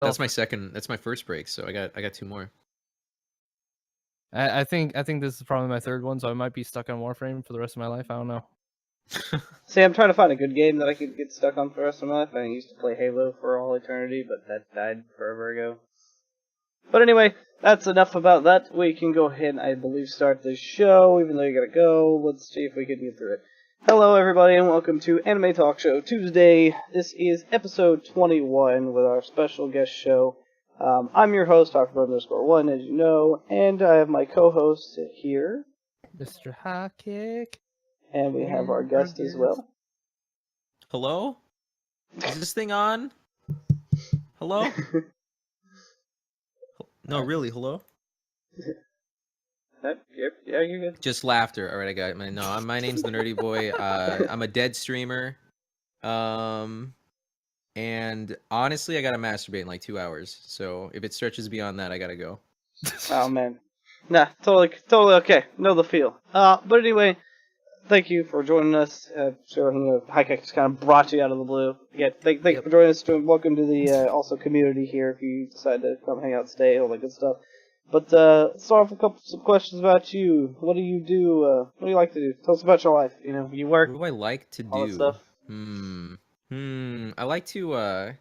That's my second. That's my first break. So I got two more. I think this is probably my third one, so I might be stuck on Warframe for the rest of my life. I don't know. See, I'm trying to find a good game that I could get stuck on for the rest of my life. I used to play Halo for all eternity, but that died forever ago. But anyway, that's enough about that. We can go ahead and, I believe, start the show, even though you gotta go. Let's see if we can get through it. Hello, everybody, and welcome to Anime Talk Show Tuesday. This is episode 21 with our special guest show. I'm your host, Dr.1, as you know, and I have my co-host here, Mr. High Kick. And we have our guest as well. Hello? Is this thing on? Hello? No, really, hello? Yeah, you're good. Just laughter. All right, I got it. No, my name's the Nerdy Boy. I'm a dead streamer. And honestly, I gotta masturbate in like 2 hours. So if it stretches beyond that, I gotta go. Oh man, nah, totally okay. Know the feel. But anyway, thank you for joining us. High Kick just kind of brought you out of the blue. Yeah, thank you for joining us. Welcome to the also community here. If you decide to come hang out, stay, all that good stuff. But start off with some questions about you. What do you do? What do you like to do? Tell us about your life. You know, you work. What do I like to do? All that stuff. I like to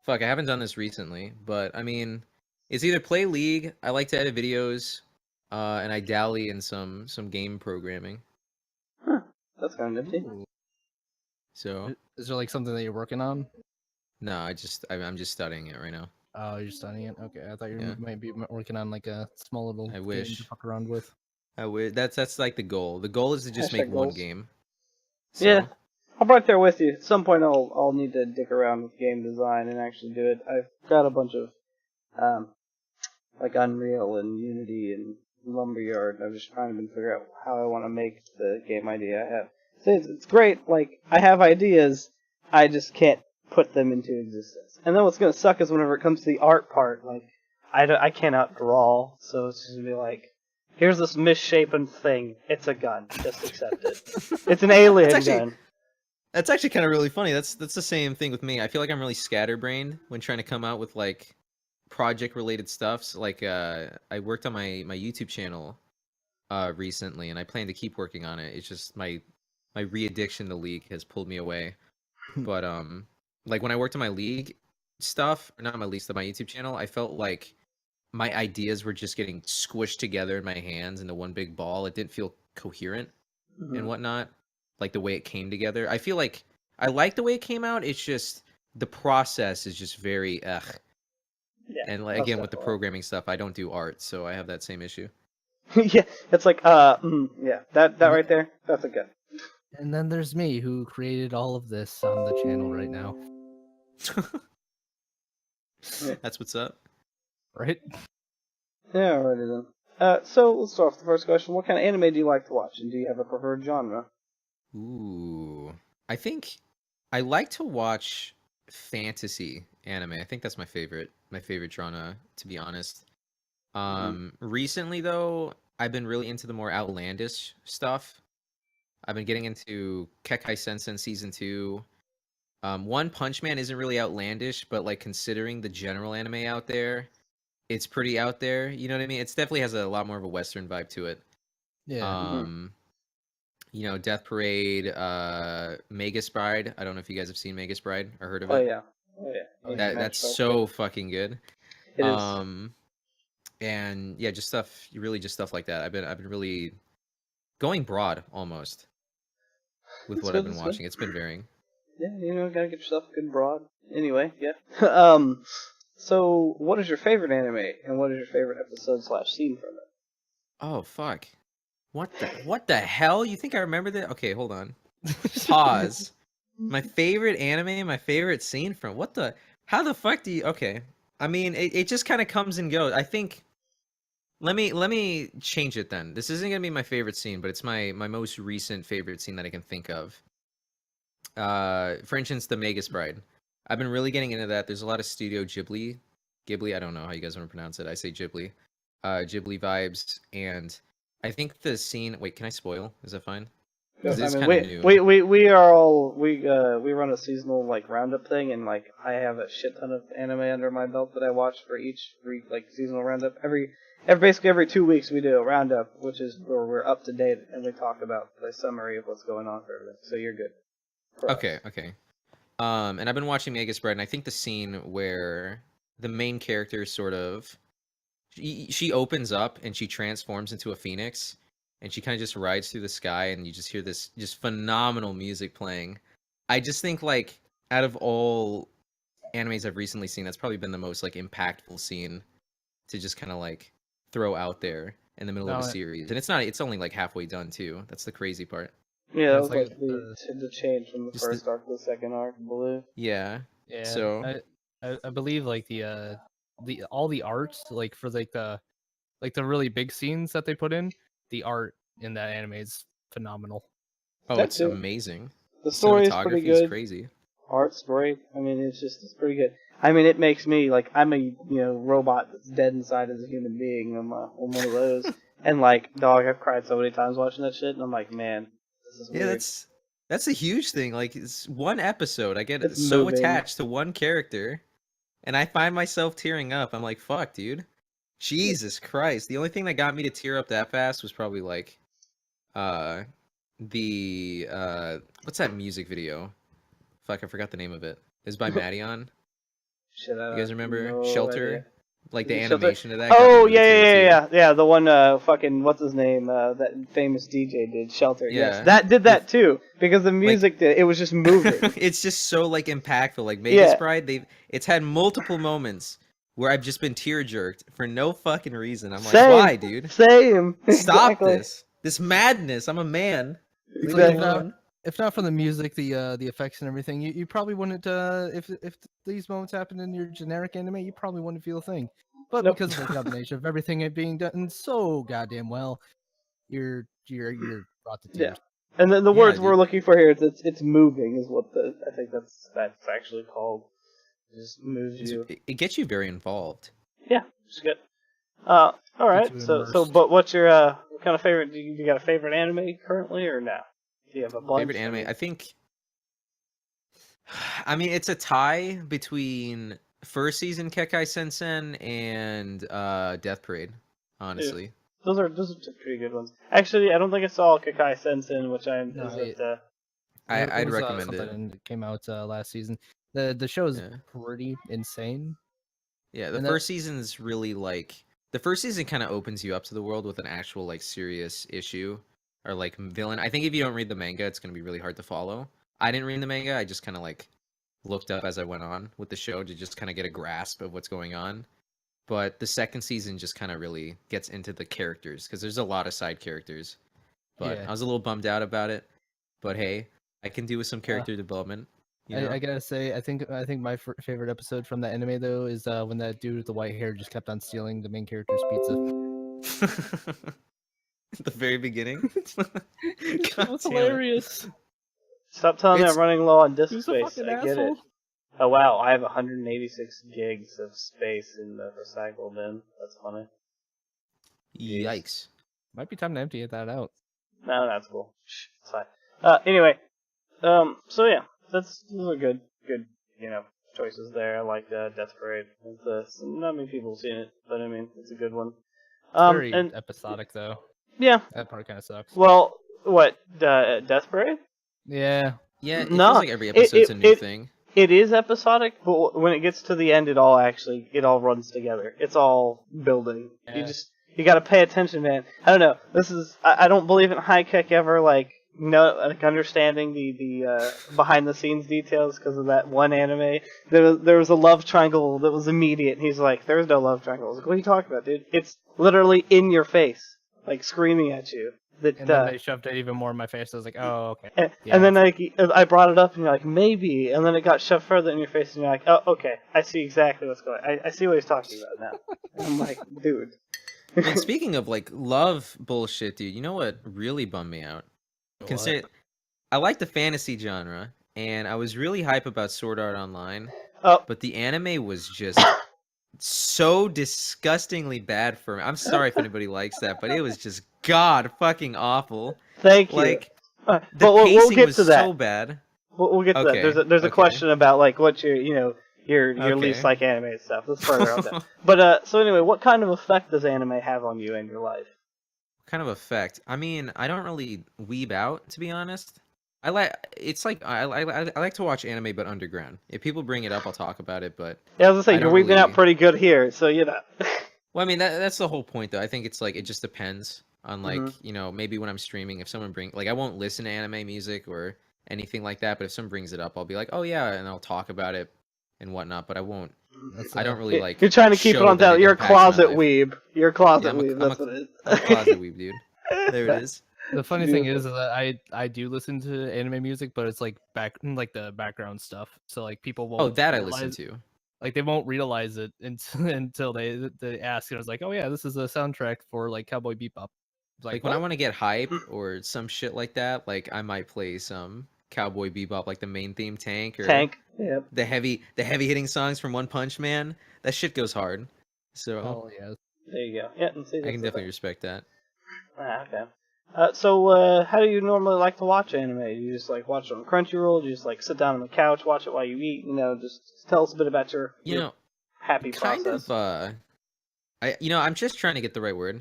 fuck, I haven't done this recently, but I mean, it's either play League, I like to edit videos, and I dally in some game programming. Huh. That's kind of nifty. So is there like something that you're working on? No, I'm just studying it right now. Oh, you're studying it? Okay, I thought you might be working on like a small little game to fuck around with. I wish. That's like the goal. The goal is to just make one game. So. Yeah, I'm right there with you. At some point, I'll need to dick around with game design and actually do it. I've got a bunch of like Unreal and Unity and Lumberyard. I'm just trying to figure out how I want to make the game idea I have. So it's great. Like, I have ideas, I just can't put them into existence. And then what's gonna suck is whenever it comes to the art part, like, I cannot draw, so it's just gonna be like, here's this misshapen thing. It's a gun. Just accept it. It's an alien gun. That's actually kind of really funny. That's the same thing with me. I feel like I'm really scatterbrained when trying to come out with like project related stuff. So, like I worked on my YouTube channel recently, and I plan to keep working on it. It's just my re-addiction to League has pulled me away. But like when I worked on my League stuff, or not my League stuff, my YouTube channel, I felt like my ideas were just getting squished together in my hands into one big ball. It didn't feel coherent and whatnot, like the way it came together. I feel like I like the way it came out. It's just the process is just very ugh. Yeah, and like, again, with the programming stuff, I don't do art, so I have that same issue. Yeah, it's like yeah, that right there, that's a good. And then there's me, who created all of this on the channel right now. That's what's up. Right? Yeah, alrighty then. So let's start off the first question. What kind of anime do you like to watch, and do you have a preferred genre? Ooh. I think I like to watch fantasy anime. I think that's my favorite genre, to be honest. Recently though, I've been really into the more outlandish stuff. I've been getting into Kekai Sensen Season 2. One Punch Man isn't really outlandish, but like considering the general anime out there, it's pretty out there. You know what I mean? It definitely has a lot more of a Western vibe to it. Yeah. You know, Death Parade, Magus Bride. I don't know if you guys have seen Magus Bride or heard of it. Oh yeah. That's so fucking good. It is. And yeah, just stuff like that. I've been really going broad almost with what I've been watching. It's been varying. Yeah, you know, gotta get yourself good broad. Anyway, yeah. So what is your favorite anime, and what is your favorite episode/scene from it? Oh fuck. What the hell? You think I remember that? Okay, hold on. Pause. My favorite anime, my favorite scene from what the? How the fuck do you? Okay, I mean it just kind of comes and goes. I think. Let me change it then. This isn't gonna be my favorite scene, but it's my most recent favorite scene that I can think of. For instance, the Magus Bride. I've been really getting into that. There's a lot of Studio Ghibli. I don't know how you guys want to pronounce it. I say Ghibli. Ghibli vibes, and I think the scene. Wait, can I spoil? Is that fine? It's I kind mean, of new. we are all we run a seasonal like roundup thing, and like I have a shit ton of anime under my belt that I watch for each like seasonal roundup. Basically every 2 weeks we do a roundup, which is where we're up to date and we talk about the summary of what's going on for everything. So you're good. Okay. And I've been watching Vegas Bread, and I think the scene where the main character sort of she opens up and she transforms into a phoenix, and she kind of just rides through the sky, and you just hear this just phenomenal music playing. I just think like out of all animes I've recently seen, that's probably been the most like impactful scene to just kind of like throw out there in the middle of a series. And it's only like halfway done too. That's the crazy part. Yeah, that was like the change from the first arc to the second arc, I believe. Yeah. So I believe like the all the art like for like the really big scenes that they put in, the art in that anime is phenomenal. Oh, it's amazing. The story is pretty good. Is crazy. Art's great. I mean, it's pretty good. I mean, it makes me like I'm a robot that's dead inside as a human being. I'm one of those. And like, dog, I've cried so many times watching that shit, and I'm like, man, this is weird. That's a huge thing. Like, it's one episode, I get so attached to one character, and I find myself tearing up. I'm like, fuck, dude. Jesus Christ. The only thing that got me to tear up that fast was probably like what's that music video? Fuck, I forgot the name of it. It's by Madion. Shit, you guys remember Shelter? Idea. Like the animation of that. Oh yeah. The one fucking what's his name? That famous DJ did Shelter. Yeah. Yes, that did that too because the music did. It was just moving. It's just so like impactful. Like Vegas Bride, it's had multiple moments where I've just been tear jerked for no fucking reason. I'm like, why, dude? Same. Stop this madness. I'm a man. If not for the music, the effects and everything, you probably wouldn't. If these moments happened in your generic anime, you probably wouldn't feel a thing. But because of the combination of everything being done so goddamn well, you're brought to tears. Yeah. And then the words we're looking for here, it's moving, is what I think that's actually called. It just moves you. It gets you very involved. Yeah, it's good. All right. But what's your what kind of favorite? Do you got a favorite anime currently or no? Do you have a bunch? Favorite anime? I think. I mean, it's a tie between first season Kekai Sensen and Death Parade. Honestly, yeah. Those are pretty good ones. Actually, I don't think I saw Kekai Sensen, which I'd recommend it. It came out last season. The show is pretty insane. Yeah, the first season is really like the first season kind of opens you up to the world with an actual like serious issue or like villain. I think if you don't read the manga, it's gonna be really hard to follow. I didn't read the manga. I just kind of like looked up as I went on with the show to just kind of get a grasp of what's going on. But the second season just kind of really gets into the characters because there's a lot of side characters. But I was a little bummed out about it. But hey, I can do with some character development. I gotta say, I think my favorite episode from that anime though is when that dude with the white hair just kept on stealing the main character's pizza. At the very beginning. That was hilarious. Stop telling me I'm running low on disk space. I get it. Oh wow, I have 186 gigs of space in the recycle bin. That's funny. Yikes. Might be time to empty that out. No, that's cool. It's fine. Anyway, so yeah, those are good, choices there. I like Death Parade. Not many people have seen it, but I mean, it's a good one. Very episodic though. Yeah. That part kind of sucks. Well, what, Death Parade? Yeah. Yeah, it feels like every episode's a new thing. It is episodic, but when it gets to the end, it all runs together. It's all building. Yeah. You gotta pay attention, man. I don't know. I don't believe in High-Kick ever, understanding the behind the scenes details because of that one anime. There was a love triangle that was immediate, and he's like, "There's no love triangle." I was like, "What are you talking about, dude? It's literally in your face, like screaming at you." And then they shoved it even more in my face. I was like, "Oh, okay." And then I brought it up, and you're like, "Maybe," and then it got shoved further in your face, and you're like, "Oh, okay, I see exactly what's going on. I see what he's talking about now." And I'm like, dude. And speaking of like love bullshit, dude, you know what really bummed me out? I like the fantasy genre, and I was really hype about Sword Art Online, but the anime was just so disgustingly bad for me. I'm sorry if anybody likes that, but it was just god fucking awful. Thank you. But The we'll pacing get was to that. so bad. We'll get to Okay, that. There's a okay. question about like what's your your Okay. least like anime stuff. Let's further on that. But so anyway, what kind of effect does anime have on you and your life? Kind of effect. I mean, I don't really weeb out, to be honest. I like it's like I like to watch anime, but underground. If people bring it up, I'll talk about it. But Yeah, I was gonna I say don't we've been out really. pretty good here, so you know. Well, I mean that's the whole point, though. I think it's like it just depends on like Mhm. maybe when I'm streaming, if someone like I won't listen to anime music or anything like that. But if someone brings it up, I'll be like, oh yeah, and I'll talk about it and whatnot. But I won't. That's, I don't really like. You're trying to keep it show on that down. it You're a impacts my closet life. weeb. You're a closet Yeah, weeb. That's what it is. I'm a closet weeb, dude. There it is. The funny thing is that I do listen to anime music, but it's like like the background stuff. So like people Oh, won't that I realize, listen to. like they won't realize it until they ask, and I was like, oh yeah, this is a soundtrack for like Cowboy Bebop. Like when I want to get hype or some shit like that, like I might play some Cowboy Bebop, like the main theme Tank or Tank. Yep. the heavy hitting songs from One Punch Man. That shit goes hard. So Oh yeah. There you go. Yeah, and see, I that's can the definitely thing. respect that. Okay. So how do you normally like to watch anime? Do you just like watch it on Crunchyroll? Do you just like sit down on the couch, watch it while you eat? Just tell us a bit about your happy Kind process. of I'm just trying to get the right word.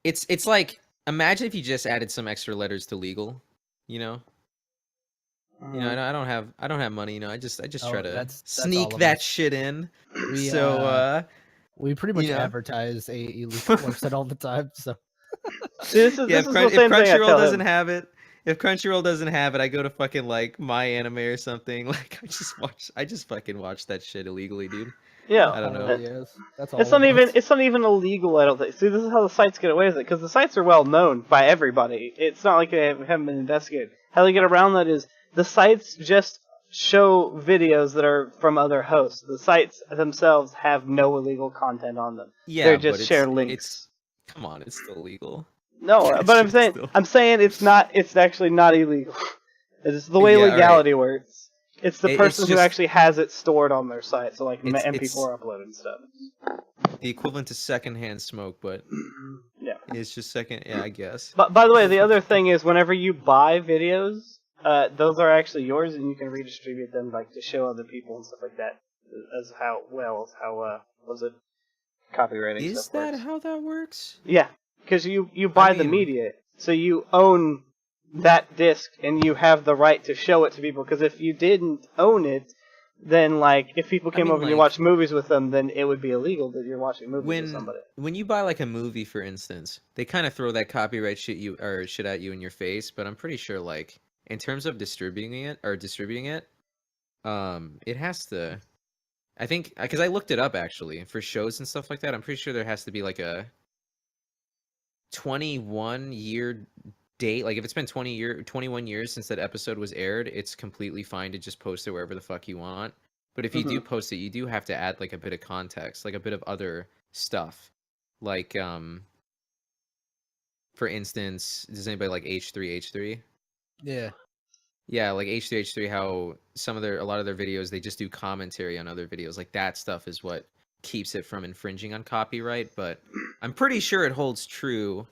It's like imagine if you just added some extra letters to legal, you know? I don't have money, I just try to that's sneak all of that us. shit in. We we pretty much you know. advertise a illegal website all the time. So See, this is Yeah, the same thing I Crunchyroll tell doesn't him. have it, I go to fucking like My Anime or something. Like I just fucking watch that shit illegally, dude. Yeah. I don't know. Yes, that's all. It's not even illegal. I don't think. See, this is how the sites get away with it, because the sites are well known by everybody. It's not like they haven't been investigated. How they get around that is the sites just show videos that are from other hosts. The sites themselves have no illegal content on them. Yeah, They just but share links. it's come on, it's still legal. No, That but shit's still- I'm saying it's not. It's actually not illegal. It's the way Yeah, legality works. It's the It's person who just- actually has it stored on their site. So like It's- MP4 uploaded stuff. the equivalent to secondhand smoke, but Yeah. it's just second. Yeah, I guess. But by the way, the other thing is whenever you buy videos, those are actually yours, and you can redistribute them like to show other people and stuff like that. As how was it copywriting Is stuff that works. how that works? Yeah, because you buy the mean- media, so you own that disc and you have the right to show it to people. Because if you didn't own it, then like if people came over and you watched movies with them, then it would be illegal that you're watching movies with somebody. When you buy like a movie, for instance, they kind of throw that copyright shit at you in your face. But I'm pretty sure, like in terms of distributing it, it has to. I think because I looked it up actually for shows and stuff like that. I'm pretty sure there has to be like a 21-year date. Like if it's been 21 years since that episode was aired, it's completely fine to just post it wherever the fuck you want. But if you do post it, you do have to add like a bit of context, like a bit of other stuff. Like for instance, does anybody like H3H3? Yeah. Yeah, like H3H3, how a lot of their videos, they just do commentary on other videos. Like that stuff is what keeps it from infringing on copyright. But I'm pretty sure it holds true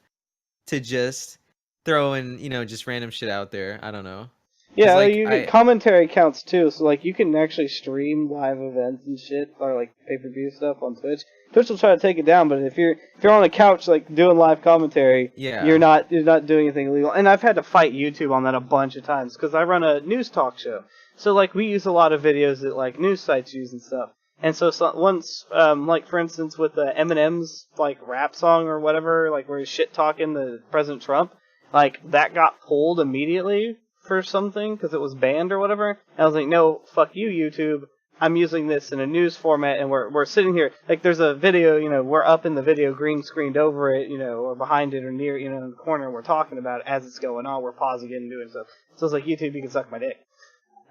to just throw in, just random shit out there. I don't know. Yeah, Like, commentary counts too. So like you can actually stream live events and shit, or like pay-per-view stuff on Twitch. Twitch will try to take it down, but if you're on a couch like doing live commentary, Yeah. you're not doing anything illegal. And I've had to fight YouTube on that a bunch of times because I run a news talk show. So like we use a lot of videos that like news sites use and stuff. And so once, like for instance with the Eminem's like rap song or whatever, like where he's shit talking the President Trump, like that got pulled immediately for something because it was banned or whatever. And I was like, no, fuck you, YouTube. I'm using this in a news format, and we're sitting here like there's a video, we're up in the video, green screened over it, or behind it or near, in the corner. We're talking about it as it's going on. We're pausing it and doing stuff. So it's like YouTube, you can suck my dick.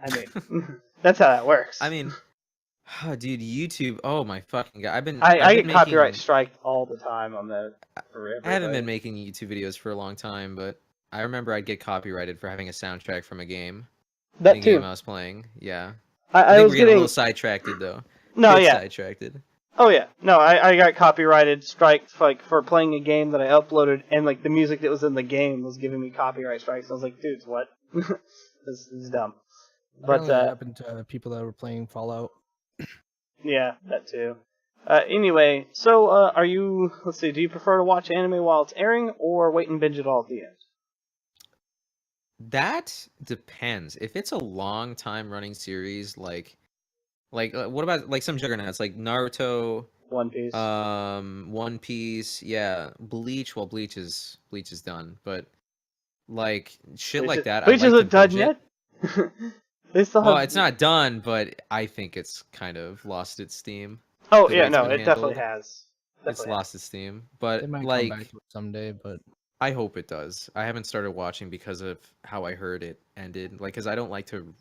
I mean, that's how that works. I mean, dude, YouTube. Oh my fucking god! I get copyright striked all the time on that. I haven't been making YouTube videos for a long time, but I remember I'd get copyrighted for having a soundtrack from a game. That game too. I was playing. Yeah. I think was we're getting a little sidetracked though. no, Bit yeah. Sidetracked. Oh yeah, no, I got copyrighted strikes like for playing a game that I uploaded, and like the music that was in the game was giving me copyright strikes. I was like, dudes, what? This is dumb. But Apparently, that happened to people that were playing Fallout. yeah, that too. Anyway, so are you? Let's see. Do you prefer to watch anime while it's airing, or wait and binge it all at the end? That depends. If it's a long time running series, like what about like some juggernauts like Naruto, One Piece. One Piece, yeah, Bleach. Well, Bleach is done, but like shit like that, I Bleach like to isn't done binge it. yet. They still Well, have. it's not done, but I think it's kind of lost its steam. Oh The yeah, way it's no, been it definitely handled, has. it's Definitely lost its steam. They But might come back like, to it someday, but I hope it does. I haven't started watching because of how I heard it ended. Like, because I don't like to,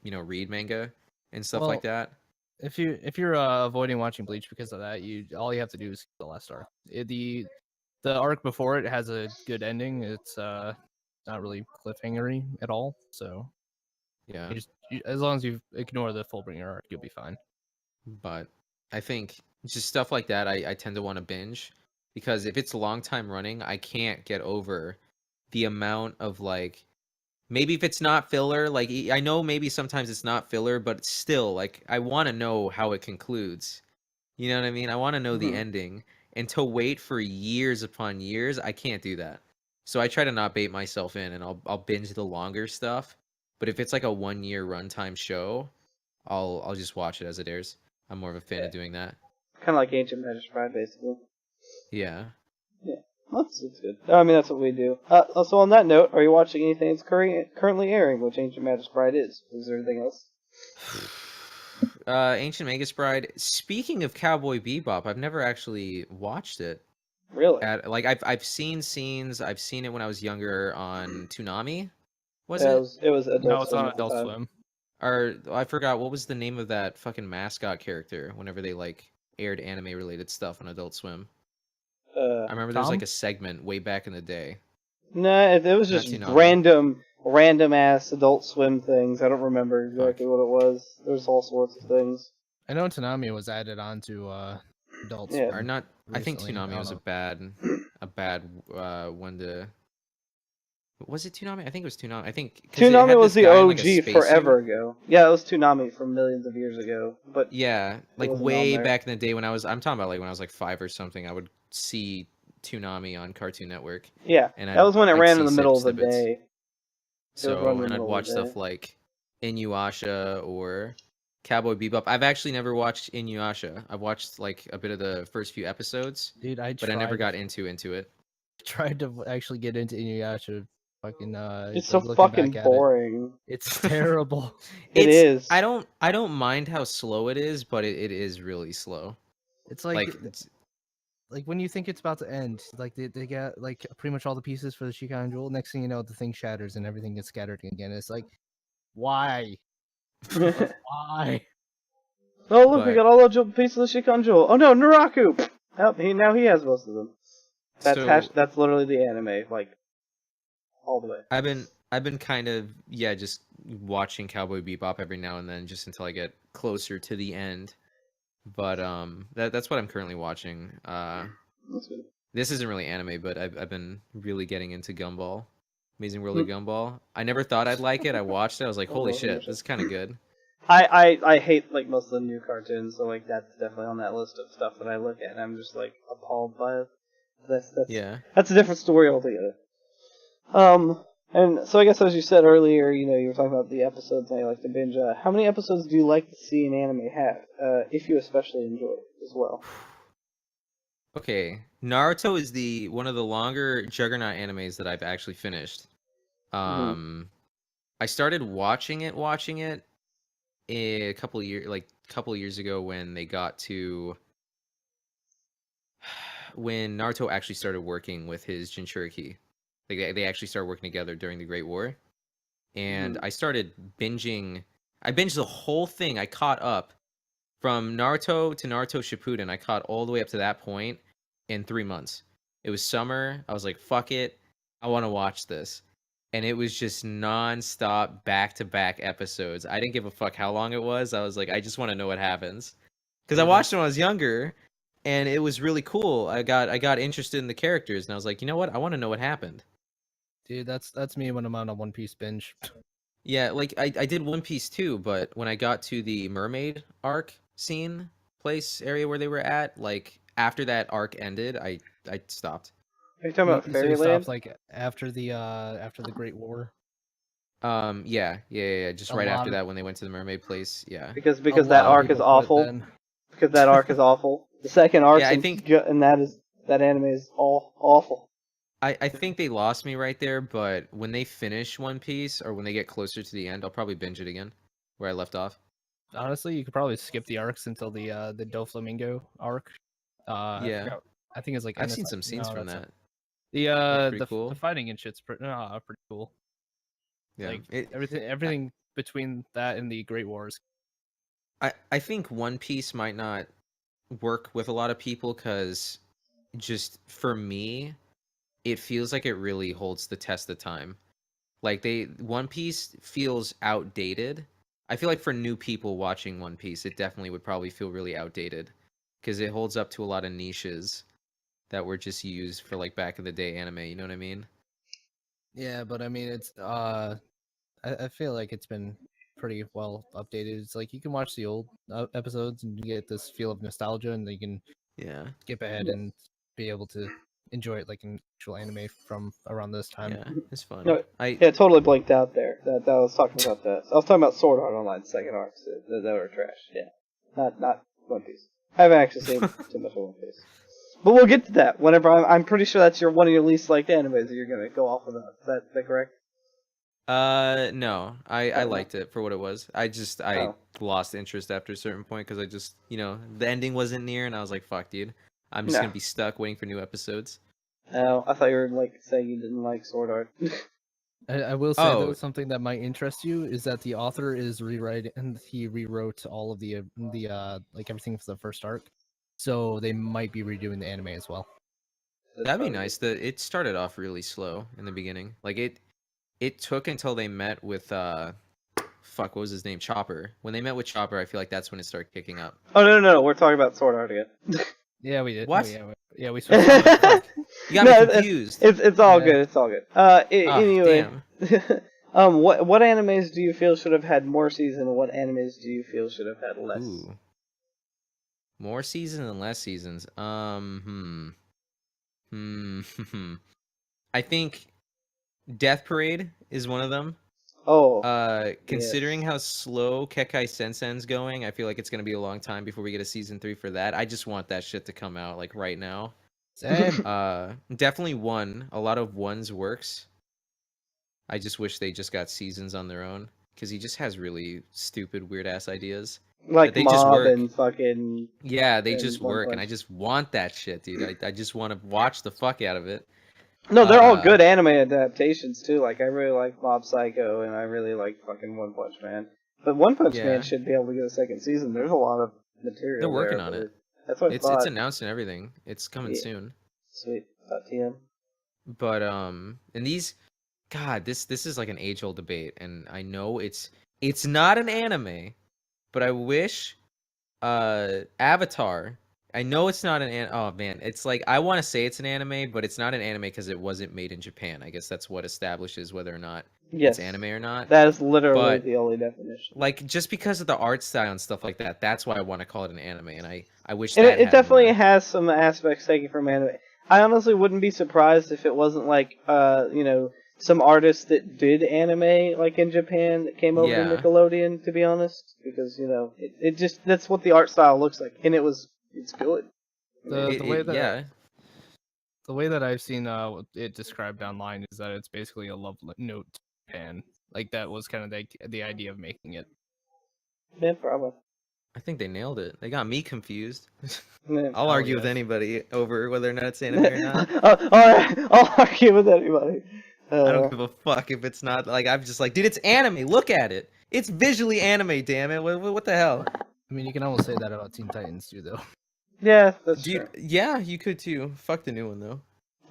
read manga and stuff like well, that. if you're avoiding watching Bleach because of that, all you have to do is skip the last arc. The arc before it has a good ending. It's not really cliffhangery at all. So Yeah, as long as you ignore the Fullbringer arc, you'll be fine. but I think just stuff like that, I tend to want to binge because if it's a long time running, I can't get over the amount of like maybe if it's not filler, like I know maybe sometimes it's not filler, but still like I want to know how it concludes. You know what I mean? I want to know the Mhm. ending. And to wait for years upon years, I can't do that. So I try to not bait myself in, and I'll binge the longer stuff. But if it's like a 1 year runtime show, I'll just watch it as it airs. I'm more of a fan of doing that. Kind of like Ancient Magus Pride, basically. Yeah. Yeah, that's good. I mean, that's what we do. So on that note, are you watching anything that's currently airing, which Ancient Magus Pride is? Is there anything else? Ancient Magus Bride. Speaking of Cowboy Bebop, I've never actually watched it. Really? I've seen scenes. I've seen it when I was younger on Toonami. Was Yeah, it? it was Adult No, it's Swim on at the Adult time. Swim. Or I forgot what was the name of that fucking mascot character whenever they like aired anime related stuff on Adult Swim. I remember there was like Tom? a segment way back in the day. Nah, it was Not just Toonami. random ass Adult Swim things. I don't remember exactly Fuck. what it was. There's all sorts of things. I know Tanami was added onto Adult Yeah. Or Swim not. I think recently. I Toonami don't was know. a bad one to. Was it Toonami? I think it was Toonami. I think because it Toonami had was this the guy in like a OG spacesuit. forever ago. Yeah, it was Toonami from millions of years ago, but Yeah, it like wasn't on way there. back in the day when I'm talking about like when I was like 5 or something. I would see Toonami on Cartoon Network, Yeah, and that was when it I'd ran in see the middle of the snippets. day. It was running So, in the and I'd middle of watch the day. stuff like Inuyasha or Cowboy Bebop. I've actually never watched Inuyasha. I've watched like a bit of the first few episodes, Dude, I but I never tried got into it. tried to actually get into Inuyasha. Fucking It's so like looking back fucking at it, boring. it's terrible. It It's is. I don't mind how slow it is, but it is really slow. It's like Like when you think it's about to end, like they got like pretty much all the pieces for the Shikan Jewel. Next thing you know, the thing shatters and everything gets scattered again. It's like, why? Why? Oh look, we but got all the pieces of the Shikan Jewel. Oh no, Naraku! Oh, now he has most of them. so That's literally the anime, like all the way. I've been kind of just watching Cowboy Bebop every now and then just until I get closer to the end. But that's what I'm currently watching. That's good. This isn't really anime, but I've been really getting into Gumball, Amazing World of Hmm. Gumball. I never thought I'd like it. I watched it. I was like, Oh, holy well, shit, this is kind of good. I hate like most of the new cartoons, so like that's definitely on that list of stuff that I look at and I'm just like appalled by it. Yeah. That's a different story altogether. And so I guess as you said earlier, you were talking about the episodes that you like to binge. How many episodes do you like to see an anime have, if you especially enjoy it as well? Okay, Naruto is one of the longer Juggernaut animes that I've actually finished. Hmm. I started watching it a couple years ago when they got to when Naruto actually started working with his Jinchuriki. They actually started working together during the Great War, and Hmm. I started binging. I binged the whole thing. I caught up from Naruto to Naruto Shippuden. I caught all the way up to that point in 3 months. It was summer. I was like, "Fuck it, I want to watch this," and it was just nonstop, back to back episodes. I didn't give a fuck how long it was. I was like, I just want to know what happens. because I watched it when I was younger, and it was really cool. I got interested in the characters, and I was like, you know what? I want to know what happened. Dude, that's me when I'm on a One Piece binge. Yeah, like I did One Piece too, but when I got to the mermaid arc scene area where they were at, like after that arc ended, I stopped. Are you talking about So you Fairyland? stopped like after the Great War. Yeah. Just A right lot after of that when they went to the mermaid place. Yeah. Because a that lot of arc is people quit awful. then. Because that arc is awful. The second arc, Yeah, I think and that anime is all awful. I think they lost me right there, but when they finish One Piece or when they get closer to the end, I'll probably binge it again where I left off. Honestly, you could probably skip the arcs until the Doflamingo arc. Yeah. I think it's like I've seen some scenes no, from that's that. the Pretty cool. the fighting and shit's pretty cool. Yeah. Like everything between that and the Great Wars. I think One Piece might not work with a lot of people because just for me, it feels like it really holds the test of time. Like One Piece feels outdated. I feel like for new people watching One Piece, it definitely would probably feel really outdated because it holds up to a lot of niches that were just used for like back in the day anime. You know what I mean? Yeah, but I mean it's I feel like it's been pretty well updated. It's like you can watch the old episodes and you get this feel of nostalgia, and then you can Yeah. skip ahead and be able to enjoy it like an actual anime from around this time. Yeah, it's fun. No, yeah, totally blanked out there. That I was talking about that. I was talking about Sword Art Online second arcs that were trash. Yeah, not One Piece. I haven't actually seen too much of One Piece, but we'll get to that whenever. I'm pretty sure that's one of your least liked animes that you're gonna go off of that. Is that correct? No, I liked it for what it was. I Oh. lost interest after a certain point because I just, the ending wasn't near, and I was like, fuck, dude. I'm just gonna be stuck waiting for new episodes. Oh, I thought you were saying you didn't like Sword Art. I will say though, something that might interest you is that the author is rewriting, and he rewrote all of the like everything for the first arc, so they might be redoing the anime as well. That'd be nice. It started off really slow in the beginning. Like it took until they met with what was his name? Chopper. When they met with Chopper, I feel like that's when it started kicking up. Oh no, we're talking about Sword Art again. Yeah, we did. What? Yeah, we switched. You got me confused. It's all good. It's all good. Anyway, what animes do you feel should have had more season, and what animes do you feel should have had less? Ooh. More seasons and less seasons. I think Death Parade is one of them. Oh. Considering how slow Kekkai Sensen's going, I feel like it's gonna be a long time before we get a season 3 for that. I just want that shit to come out like right now. Same. Definitely one. A lot of ones works. I just wish they just got seasons on their own because he just has really stupid, weird ass ideas. Like they Mob just work. and fucking. Yeah, they just One work, Punch. and I just want that shit, dude. I just want to watch the fuck out of it. No, they're all good anime adaptations too. Like I really like Mob Psycho, and I really like fucking One Punch Man. But One Punch Man should be able to get a second season. There's a lot of material. They're working on it. That's what it's announced and everything. It's coming soon. Sweet. TM. But and these, God, this is like an age-old debate, and I know it's not an anime, but I wish Avatar. I know it's not oh man, it's like I want to say it's an anime, but it's not an anime because it wasn't made in Japan. I guess that's what establishes whether or not it's anime or not. That is literally the only definition. Like just because of the art style and stuff like that, that's why I want to call it an anime, and I wish and that it definitely has some aspects taken from anime. I honestly wouldn't be surprised if it wasn't like some artists that did anime like in Japan that came over to Nickelodeon, to be honest, because it just that's what the art style looks like, and it's good. The way that I've seen it described online is that it's basically a love note to Japan. Like that was kind of the idea of making it. Yeah, probably. I think they nailed it. They got me confused. Man, I'll argue with anybody over whether or not it's anime or not. I'll argue with anybody. I don't give a fuck if it's not. Like I'm just like, dude, it's anime. Look at it. It's visually anime. Damn it. What the hell? I mean, you can almost say that about Teen Titans too, though. Yeah, that's true. Yeah, you could too. Fuck the new one though.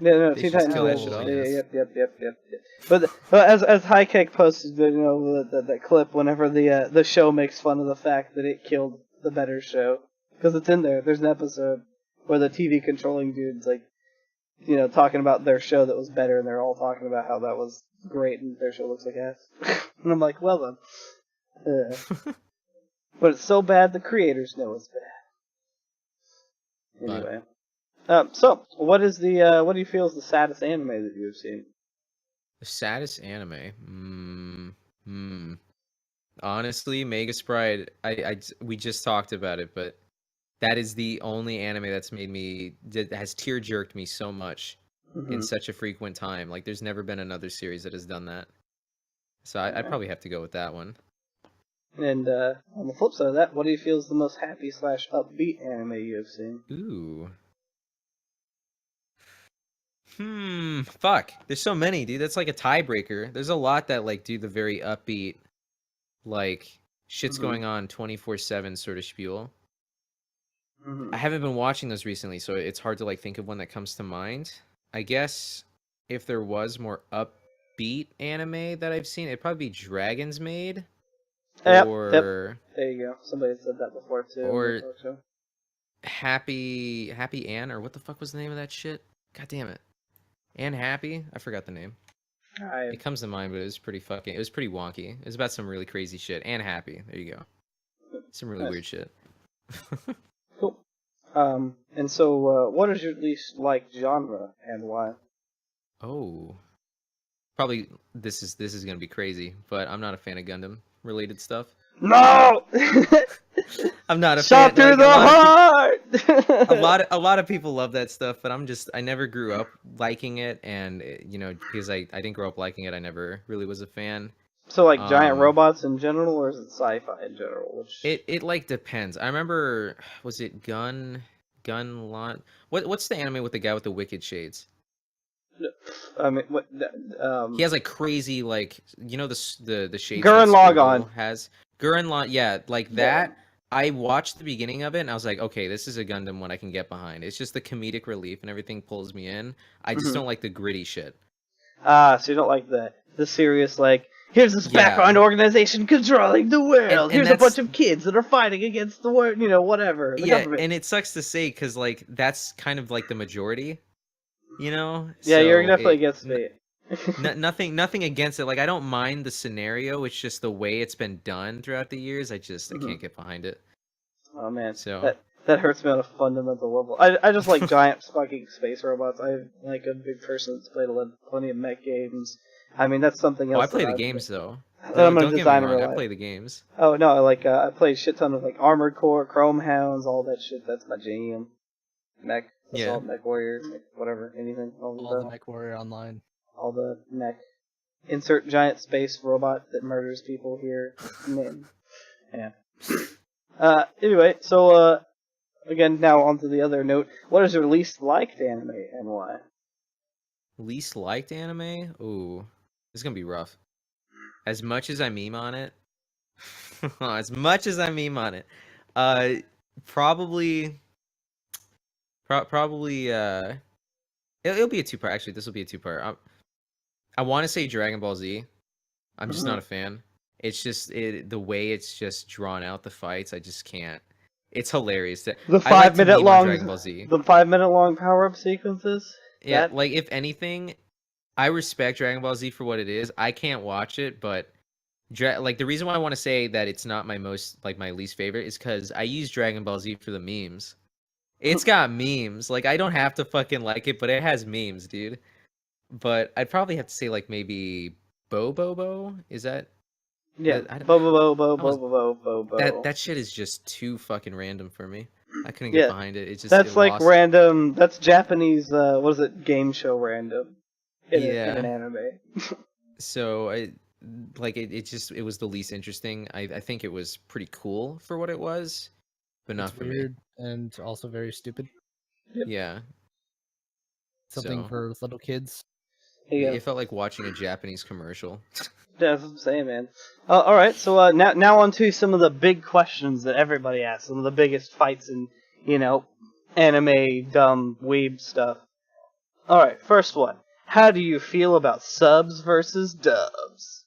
No, Teen Titans. Kill that shit off. Yep. But as High Cake posted, that clip whenever the show makes fun of the fact that it killed the better show. because it's in there. There's an episode where the TV controlling dude's like, talking about their show that was better, and they're all talking about how that was great, and their show looks like ass. And I'm like, well then. But it's so bad the creators know it's bad. Anyway. So, what do you feel is the saddest anime that you've seen? The saddest anime? Honestly, Mega Sprite, we just talked about it, but that is the only anime that has tear jerked me so much in such a frequent time. Like, there's never been another series that has done that. So I'd probably have to go with that one. And on the flip side of that, what do you feel is the most happy / upbeat anime you have seen? Ooh. Fuck. There's so many, dude. That's like a tiebreaker. There's a lot that like do the very upbeat, like shit's going on 24/7 sort of spiel. I haven't been watching those recently, so it's hard to like think of one that comes to mind. I guess if there was more upbeat anime that I've seen, it'd probably be Dragon's Maid. Yep. Or there you go. Somebody said that before too. Or Happy Ann, or what the fuck was the name of that shit? God damn it. Ann Happy? I forgot the name. It comes to mind, but it was pretty wonky. It was about some really crazy shit. Ann Happy. There you go. Some really weird shit. Cool. And so, what is your least liked genre and why? Oh. Probably this is gonna be crazy, but I'm not a fan of Gundam related stuff. No! I'm not a Shot fan. through the heart! A lot of people love that stuff, but I never grew up liking it, and because I didn't grow up liking it, I never really was a fan. So like giant robots in general, or is it sci-fi in general? It like depends. I remember, was it Gunlon? What's the anime with the guy with the wicked shades? I mean, he has like crazy like the shades. Gurren Lagann has Gurren Lagann, yeah, like that. I watched the beginning of it and I was like, okay, this is a Gundam one I can get behind. It's just the comedic relief and everything pulls me in. I just don't like the gritty shit. So you don't like the serious, like, here's this background organization controlling the world. Here's a bunch of kids that are fighting against the world, whatever. The government. And it sucks to say because like that's kind of like the majority, Yeah, so you're definitely against me. Nothing against it. Like I don't mind the scenario. It's just the way it's been done throughout the years. I can't get behind it. Oh man, so that hurts me on a fundamental level. I just like giant fucking space robots. I'm like a big person that's played plenty of mech games. I mean that's something else. I play the games though. I'm don't get me wrong. I play the games. Oh no, like I play a shit ton of like Armored Core, Chrome Hounds, all that shit. That's my jam. Mech, Assault, Mech Warrior, whatever, anything. All the Mech Warrior Online. All the mech. Insert giant space robot that murders people here. Yeah. Anyway, so again, now onto the other note. What is your least liked anime and why? Least liked anime? Ooh, this is gonna be rough. As much as I meme on it, probably. It'll be a two-part. Actually, this will be a two-part. I want to say Dragon Ball Z. I'm just not a fan. It's just the way it's just drawn out, the fights. I just can't. It's hilarious. The 5-minute long Dragon Ball Z. The 5-minute long power-up sequences. Yeah, like if anything, I respect Dragon Ball Z for what it is. I can't watch it, but like the reason why I want to say that it's not my least favorite is because I use Dragon Ball Z for the memes. It's got memes. Like I don't have to fucking like it, but it has memes, dude. But I'd probably have to say like maybe Bo. Is that? Yeah. Bo. That shit is just too fucking random for me. I couldn't get behind it. It just that's like lost. Random. That's Japanese. What is it? Game show random. In an anime. So it was the least interesting. I think it was pretty cool for what it was, but not for weird me. And also very stupid. Yep. Yeah. Something for little kids. Yeah. It felt like watching a Japanese commercial. That's what I'm saying, man. All right, so now on to some of the big questions that everybody asks. Some of the biggest fights in, anime, dumb, weeb stuff. All right, first one. How do you feel about subs versus dubs?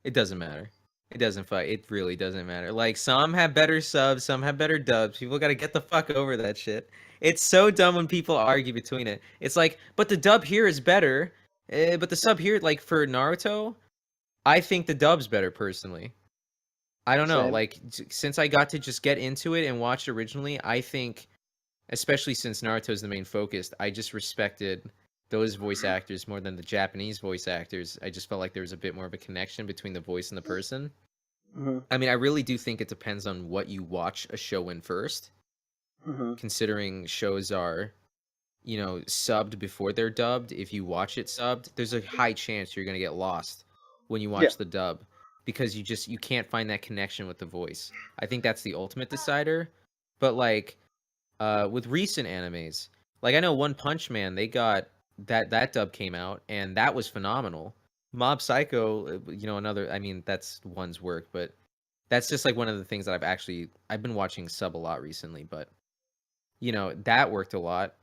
It doesn't matter. It doesn't fight. It really doesn't matter. Like, some have better subs, some have better dubs. People got to get the fuck over that shit. It's so dumb when people argue between it. It's like, but the dub here is better. But the sub here, like for Naruto, I think the dub's better personally. I don't know. Same. Like, since I got to just get into it and watch originally, I think, especially since Naruto is the main focus, I just respected those voice actors more than the Japanese voice actors. I just felt like there was a bit more of a connection between the voice and the person. Mm-hmm. I mean, I really do think it depends on what you watch a show in first. Mm-hmm. Considering shows are, subbed before they're dubbed. If you watch it subbed, there's a high chance you're gonna get lost when you watch the dub because you can't find that connection with the voice. I think that's the ultimate decider. But like, with recent animes, like I know One Punch Man, they got that dub came out and that was phenomenal. Mob Psycho, another. I mean, that's one's work, but that's just like one of the things that I've been watching sub a lot recently, but that worked a lot.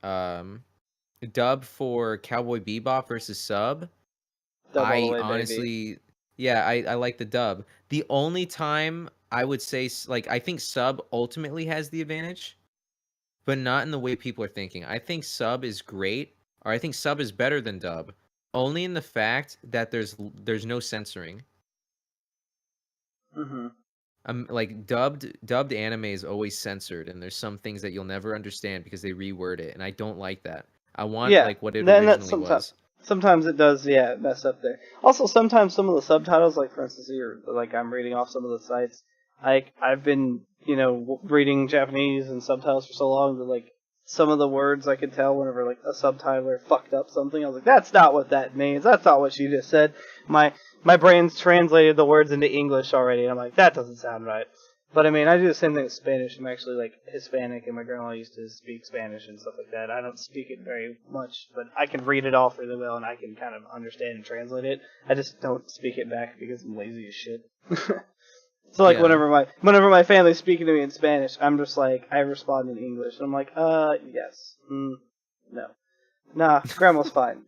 Dub for Cowboy Bebop versus sub. Dub all the I way, honestly, baby. yeah, I like the dub. The only time I would say, like, I think sub ultimately has the advantage, but not in the way people are thinking. I think sub is great, or I think sub is better than dub, only in the fact that there's no censoring. Mm-hmm. Like dubbed anime is always censored, and there's some things that you'll never understand because they reword it, and I don't like that. I want like what it then that's originally was. sometimes it does, mess up there. Also, sometimes some of the subtitles, like for instance, like I'm reading off some of the sites. Like I've been, reading Japanese and subtitles for so long that like some of the words I could tell whenever like a subtitler fucked up something. I was like, that's not what that means. That's not what she just said. My brain's translated the words into English already, and I'm like, that doesn't sound right. But I mean, I do the same thing with Spanish. I'm actually like Hispanic, and my grandma used to speak Spanish and stuff like that. I don't speak it very much, but I can read it off really well, and I can kind of understand and translate it. I just don't speak it back because I'm lazy as shit. So like whenever my family's speaking to me in Spanish, I'm just like I respond in English. And I'm like, yes, no, nah, grandma's fine.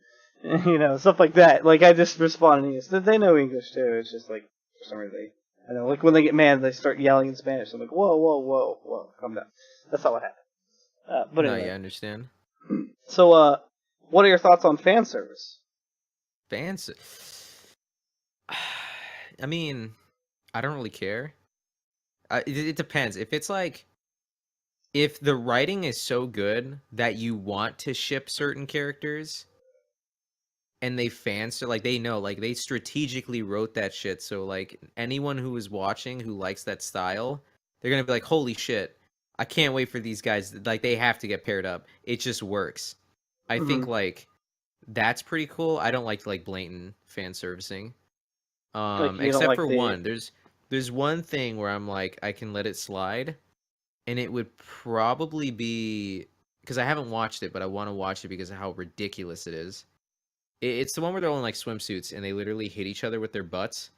Stuff like that. Like I just respond in English. They know English too. It's just like for some reason I know. Like when they get mad, they start yelling in Spanish. I'm like, whoa, whoa, whoa, whoa, calm down. That's not what happened. But anyway. No, yeah, I understand. So, what are your thoughts on fan service? Fans. I mean, I don't really care. It depends. If it's like, if the writing is so good that you want to ship certain characters, and they know, like they strategically wrote that shit, so like anyone who is watching who likes that style, they're gonna be like, holy shit, I can't wait for these guys. Like they have to get paired up. It just works. I think like that's pretty cool. I don't like blatant fan servicing. Except for one. There's one thing where I'm like, I can let it slide, and it would probably be because I haven't watched it, but I want to watch it because of how ridiculous it is. It's the one where they're all in like swimsuits and they literally hit each other with their butts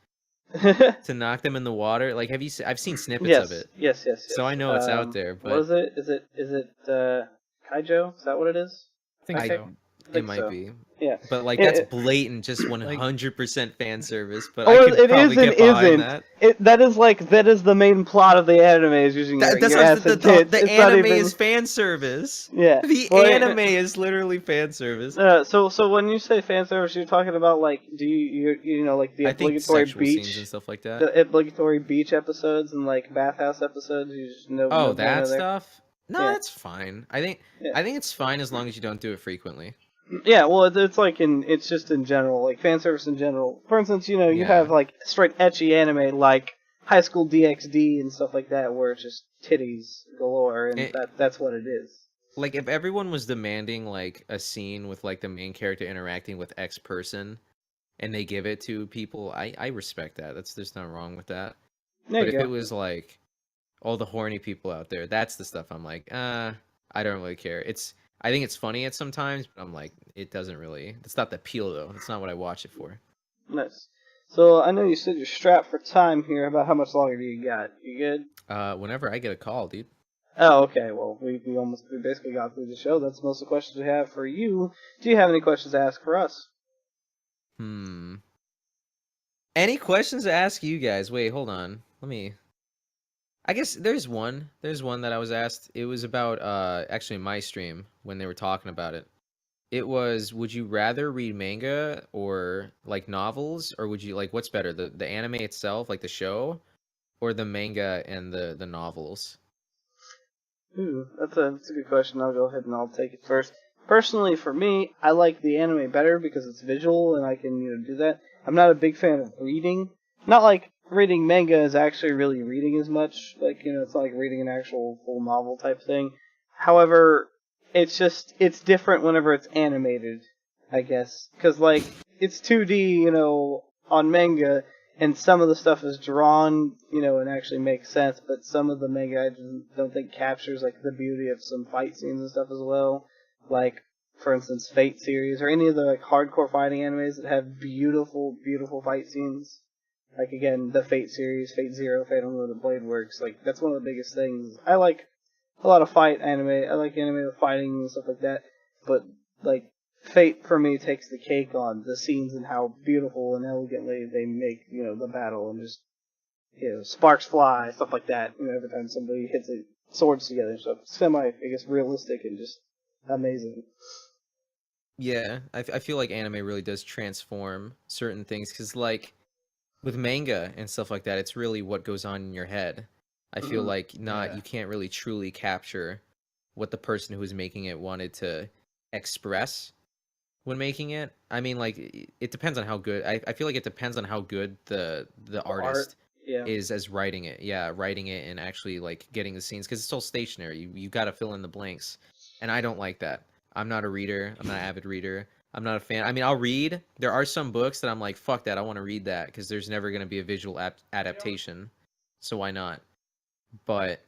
to knock them in the water. Like, I've seen snippets of it. Yes. So I know it's out there. But what is it? Is it Kaijo? Is that what it is? I think so. It might be. Yeah. But like that's blatant, just 100% fan service. But or I could probably get behind that. That is the main plot of the anime is using your ass and tits. The anime is fan service. Yeah. The anime is literally fan service. So when you say fan service, you're talking about like like the obligatory beach scenes and stuff like that. The obligatory beach episodes and like bathhouse episodes. You just know. That stuff. No, yeah. that's fine. I think it's fine as long as you don't do it frequently. Yeah, well, it's like it's just in general, like fan service in general. For instance, you have like straight ecchi anime like High School DxD and stuff like that, where it's just titties galore, and that's what it is. Like if everyone was demanding like a scene with like the main character interacting with X person, and they give it to people, I respect that. There's nothing wrong with that. But if it was like all the horny people out there, that's the stuff I'm like, I don't really care. I think it's funny at sometimes, but I'm like, it doesn't really. It's not the appeal though. It's not what I watch it for. Nice. So I know you said you're strapped for time here. About how much longer do you got? You good? Whenever I get a call, dude. Oh, okay. Well, we basically got through the show. That's most of the questions we have for you. Do you have any questions to ask for us? Any questions to ask you guys? Wait, hold on. Let me. I guess there's one. There's one that I was asked. It was about actually my stream when they were talking about it. It was, would you rather read manga or like novels, or would you like what's better, the anime itself, like the show, or the manga and the novels? Ooh, that's a good question. I'll go ahead and I'll take it first. Personally, for me, I like the anime better because it's visual and I can do that. I'm not a big fan of reading. Not like reading manga is actually really reading as much. Like it's not like reading an actual full novel type thing. However, it's different whenever it's animated, I guess, because like it's 2D, on manga. And some of the stuff is drawn, and actually makes sense, but some of the manga I just don't think captures like the beauty of some fight scenes and stuff as well. Like, for instance, Fate series or any of the like hardcore fighting animes that have beautiful, beautiful fight scenes. Like again, the Fate series, Fate Zero, Fate Unlimited Blade Works. Like that's one of the biggest things. I like a lot of fight anime. I like anime with fighting and stuff like that. But like Fate for me takes the cake on the scenes and how beautiful and elegantly they make the battle and just sparks fly, stuff like that. Every time somebody hits it, swords together and stuff. I guess realistic and just amazing. Yeah, I feel like anime really does transform certain things because like with manga and stuff like that, it's really what goes on in your head. I feel like you can't really truly capture what the person who was making it wanted to express when making it. I mean, like it depends on how good. I feel like it depends on how good the artist is as writing it. Yeah, writing it and actually like getting the scenes because it's all stationary. You got to fill in the blanks, and I don't like that. I'm not a reader. I'm not an avid reader. I'm not a fan. I mean, I'll read. There are some books that I'm like, fuck that. I want to read that because there's never going to be a visual adaptation. So why not? But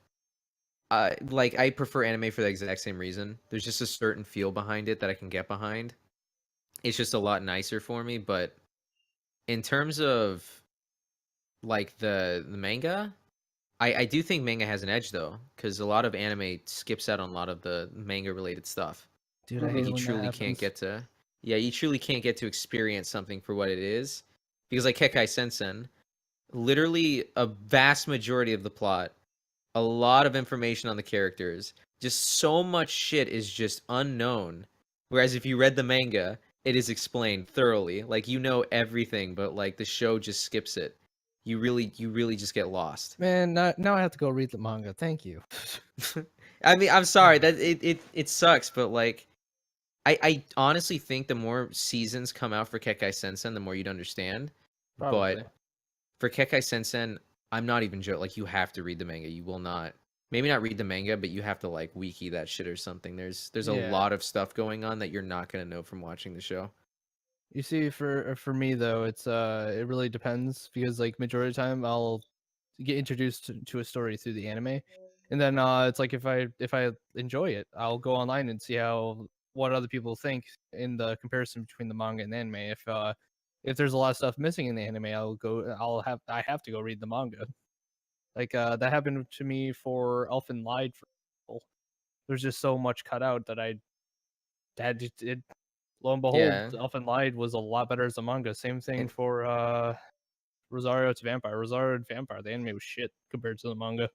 like I prefer anime for the exact same reason. There's just a certain feel behind it that I can get behind. It's just a lot nicer for me. But in terms of like the manga, I do think manga has an edge though, because a lot of anime skips out on a lot of the manga related stuff. Dude, I Like hate you when that truly happens. can't get to, yeah, you truly can't get to experience something for what it is, because like Kekkai Sensen, literally a vast majority of the plot, a lot of information on the characters, just so much shit is just unknown. Whereas if you read the manga, it is explained thoroughly. Like you know everything, but like the show just skips it. You really just get lost. Man, now I have to go read the manga. Thank you. I mean, I'm sorry that it sucks, but like I honestly think the more seasons come out for Kekkai Sensen, the more you'd understand. Probably. But for Kekkai Sensen, I'm not even joking. Like, you have to read the manga. You will not, maybe not read the manga, but you have to like wiki that shit or something. There's a lot of stuff going on that you're not gonna know from watching the show. You see, for me though, it's it really depends because like majority of the time I'll get introduced to a story through the anime, and then it's like if I enjoy it, I'll go online and see what other people think in the comparison between the manga and the anime. If there's a lot of stuff missing in the anime, I have to go read the manga. Like that happened to me for Elfen Lied, for example. There's just so much cut out that I had to. Lo and behold, Yeah, Elfen Lied was a lot better as a manga. Same thing and for Rosario to Vampire. Rosario to Vampire, the anime was shit compared to the manga.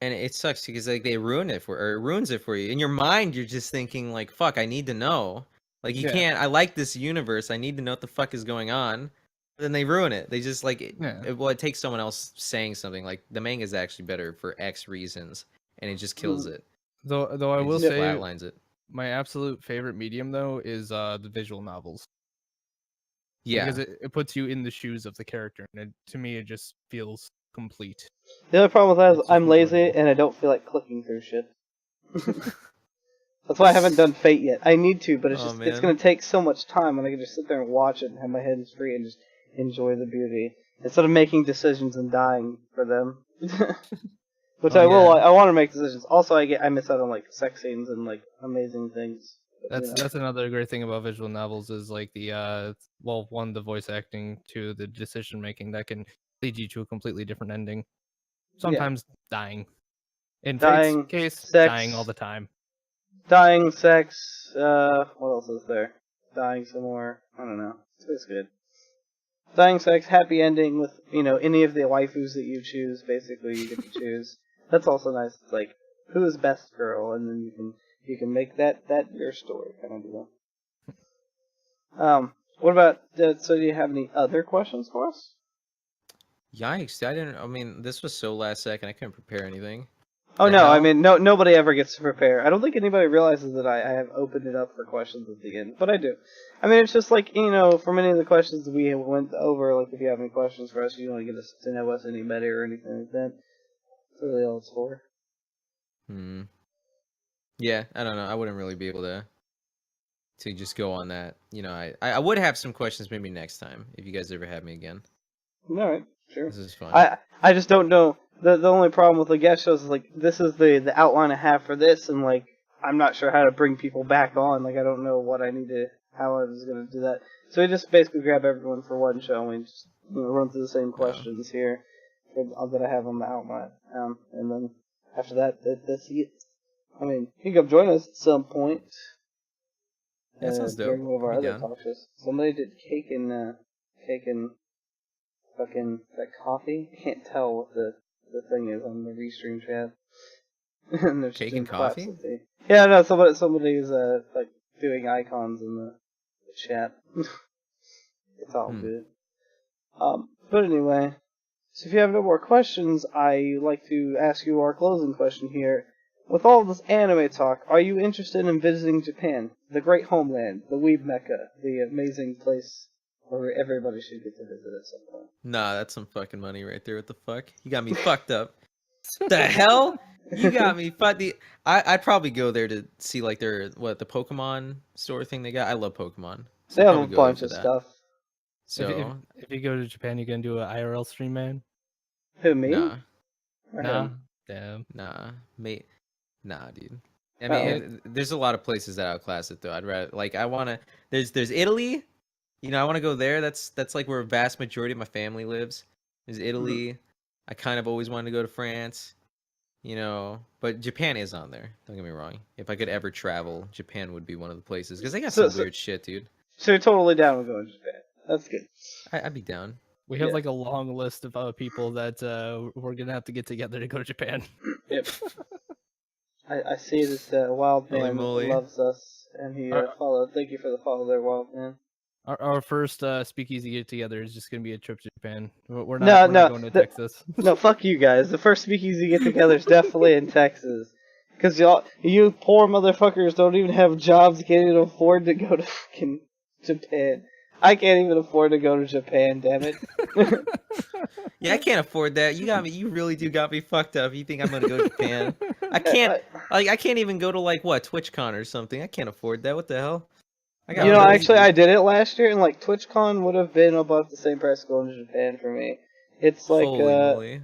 it sucks because like they ruin it for, or it ruins it for you. In your mind, you're just thinking like, "Fuck, I need to know." Like you can't. I like this universe. I need to know what the fuck is going on. Then they ruin it. They just like it takes someone else saying something like the manga is actually better for X reasons, and it just kills it. Though I will Just say, flatlines it. my absolute favorite medium though is the visual novels. Yeah, Because it puts you in the shoes of the character, and to me it just feels complete. The other problem with that is It's just I'm lazy enjoyable. and I don't feel like clicking through shit. That's why I haven't done Fate yet. I need to, but it's going to take so much time, and I can just sit there and watch it and have my head free and just enjoy the beauty instead of making decisions and dying for them. Which I will. I want to make decisions. Also, I miss out on like sex scenes and like amazing things. But, That's another great thing about visual novels is like the one, the voice acting, two, the decision making that can lead you to a completely different ending. Sometimes dying. In Fate's dying, case, sex, dying all the time. Dying, sex. What else is there? Dying some more. I don't know. It's good. Dying sex, happy ending with any of the waifus that you choose. Basically, you get to choose. That's also nice. It's like who is best girl, and then you can make that your story kind of deal. What about? So, do you have any other questions for us? Yikes! I mean, this was so last second. I couldn't prepare anything. Oh The no! I hell? mean, nobody ever gets to prepare. I don't think anybody realizes that I have opened it up for questions at the end, but I do. I mean, it's just like for many of the questions we went over. Like, if you have any questions for us, you want to get us to know us any better or anything like that. That's really all it's for. Yeah, I don't know. I wouldn't really be able to just go on that. I would have some questions maybe next time if you guys ever have me again. All right, sure. This is fun. I just don't know. The only problem with the guest shows is like this is the outline I have for this, and like I'm not sure how to bring people back on. Like I don't know how I was gonna do that. So we just basically grab everyone for one show and we just run through the same questions here that I have on the outline. And then after that's it. I mean, you can come join us at some point. That sounds dope. During one of our I'll be other down. talk shows. Somebody did cake and fucking that coffee. I can't tell what the thing is on the Restream chat. And there's Cake two and claps coffee? at the- Yeah, no, somebody's like doing icons in the chat. It's all good. But anyway, so if you have no more questions, I like to ask you our closing question here. With all this anime talk, are you interested in visiting Japan, the great homeland, the weeb mecca, the amazing place where everybody should get to visit at some point? Nah, that's some fucking money right there. What the fuck? You got me fucked up. The hell? You got me fucked. I'd probably go there to see like the Pokemon store thing they got. I love Pokemon. So They I'd have a probably go there bunch for of that. stuff. So If you go to Japan, you gonna do an IRL stream, man? Who, me? nah, Or Nah, him? damn. mate, nah, dude. I Uh-oh. mean, there's a lot of places that outclass it though. I'd rather I wanna. There's Italy. I want to go there. That's like where a vast majority of my family lives. There's Italy. I kind of always wanted to go to France. But Japan is on there. Don't get me wrong. If I could ever travel, Japan would be one of the places because they got some weird shit, dude. So you're totally down with going to Japan. That's good. I'd be down. We have Yeah. like a long list of people that we're gonna have to get together to go to Japan. Yep. I see that Wild Holy Man moly. loves us, and he followed. Thank you for the follow there, Wild Man. Our first speakeasy get together is just gonna be a trip to Japan. We're No, not going to Texas. No, fuck you guys. The first speakeasy get together is definitely in Texas. Because you poor motherfuckers don't even have jobs, can't even afford to go to fucking Japan. I can't even afford to go to Japan, damn it. Yeah, I can't afford that. You really do got me fucked up. You think I'm gonna go to Japan? I can't. I can't even go to TwitchCon or something. I can't afford that. What the hell? Actually, I did it last year, and TwitchCon would have been about the same price going to Japan for me. It's like, holy moly.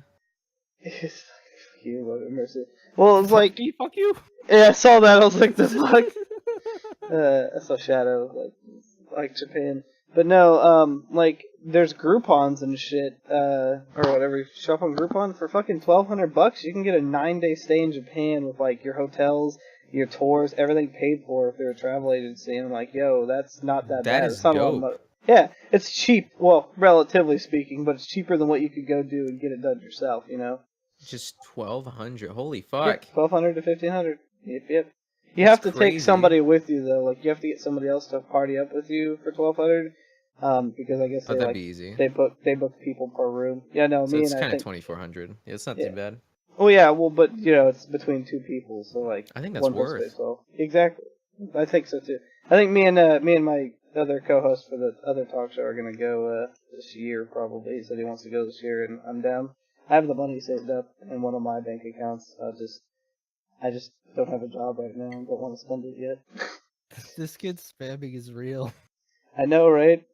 It's fuck you, Lord have mercy. Well, it's like, fuck you. Yeah, I saw that. I was like, the fuck. I saw Shadow, like Japan. But no, there's Groupons and shit, or whatever. You shop on Groupon for fucking $1,200. You can get a 9-day stay in Japan with your hotels, your tours, everything paid for if they're a travel agency. And I'm like, yo, that's not that bad. Is it's not dope. a lot of money. Yeah, it's cheap. Well, relatively speaking, but it's cheaper than what you could go do and get it done yourself. Just 1,200. Holy fuck. Yeah, 1,200 to 1,500. Yep. You have to take crazy. somebody with you though. You have to get somebody else to party up with you for 1,200. Because I guess that'd be easy. they book people per room. Yeah, no, So me it's and kind I of think 2,400. Yeah, it's not too bad. Oh yeah, well, but it's between two people, so I think that's one worth. space. Well, exactly. I think so too. I think me and my other co-host for the other talk show are gonna go this year probably. He said he wants to go this year, and I'm down. I have the money saved up in one of my bank accounts. I just don't have a job right now and don't want to spend it yet. This kid's spamming is real. I know, right?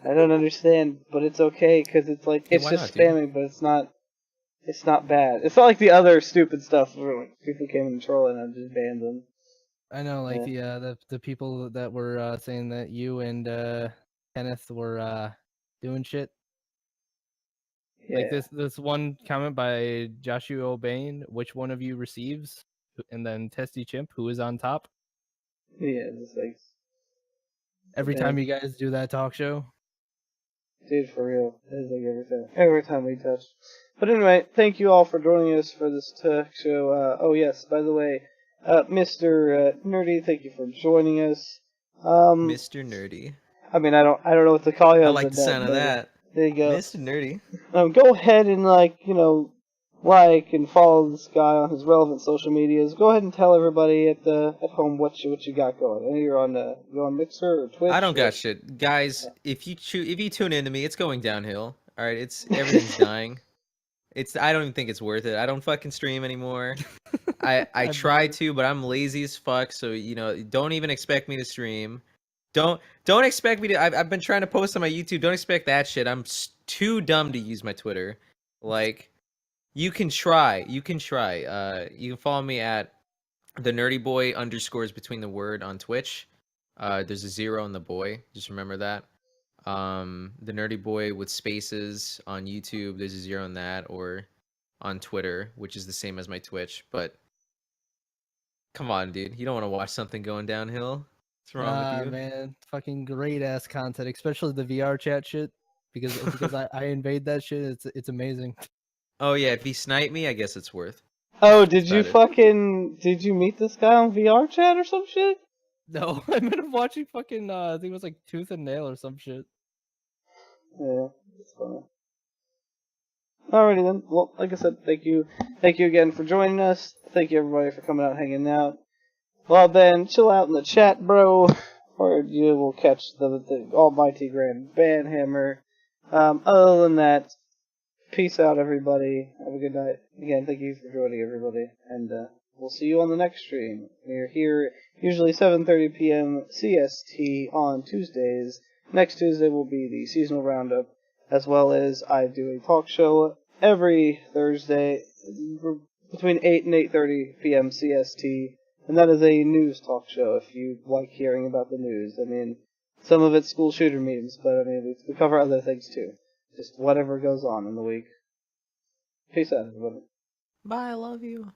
I don't understand, but it's okay because it's it's why just not, dude? spamming, but it's not. It's not bad. It's not like the other stupid stuff where people came in trolling and I just banned them. I know, the people that were saying that you and Kenneth were doing shit. Yeah. Like this one comment by Joshua O'Bain, which one of you receives? And then Testy Chimp, who is on top. Yeah, just Every time you guys do that talk show. Dude, for real. It is like every time we touch. But anyway, thank you all for joining us for this talk show. Oh yes, by the way, Mr. Nerdy, thank you for joining us. Mr. Nerdy. I mean, I don't know what to call you. I other like than the sound of that. There you go. Mr. Nerdy. Go ahead and like and follow this guy on his relevant social medias. Go ahead and tell everybody at home what you got going. I know you're on Mixer or Twitch. I don't got shit, guys. If you tune into me, it's going downhill. All right, everything's dying. I don't even think it's worth it. I don't fucking stream anymore. I try to, but I'm lazy as fuck. So don't even expect me to stream. Don't expect me to. I've been trying to post on my YouTube. Don't expect that shit. I'm too dumb to use my Twitter. Like, you can try. You can follow me at the nerdy boy _ between the word on Twitch. There's a 0 in the boy. Just remember that. The nerdy boy with spaces on YouTube. There's a 0 in that, or on Twitter, which is the same as my Twitch. But come on, dude. You don't want to watch something going downhill. What's wrong with you? Man, fucking great ass content, especially the VR chat shit. Because I invade that shit. It's amazing. Oh yeah, if he sniped me, I guess it's worth. Oh, did you meet this guy on VR chat or some shit? No, I ended up watching fucking I think it was like Tooth and Nail or some shit. Yeah, it's funny. Alrighty then. Well, like I said, thank you again for joining us. Thank you everybody for coming out, hanging out. Well then, chill out in the chat, bro, or you will catch the almighty grand banhammer. Other than that, peace out, everybody. Have a good night. Again, thank you for joining, everybody, and we'll see you on the next stream. We're here usually 7:30 p.m. CST on Tuesdays. Next Tuesday will be the seasonal roundup, as well as I do a talk show every Thursday between 8 and 8:30 p.m. CST, and that is a news talk show if you like hearing about the news. I mean, some of it's school shooter memes, but I mean, we cover other things too. Just whatever goes on in the week. Peace out, everybody. Bye, I love you.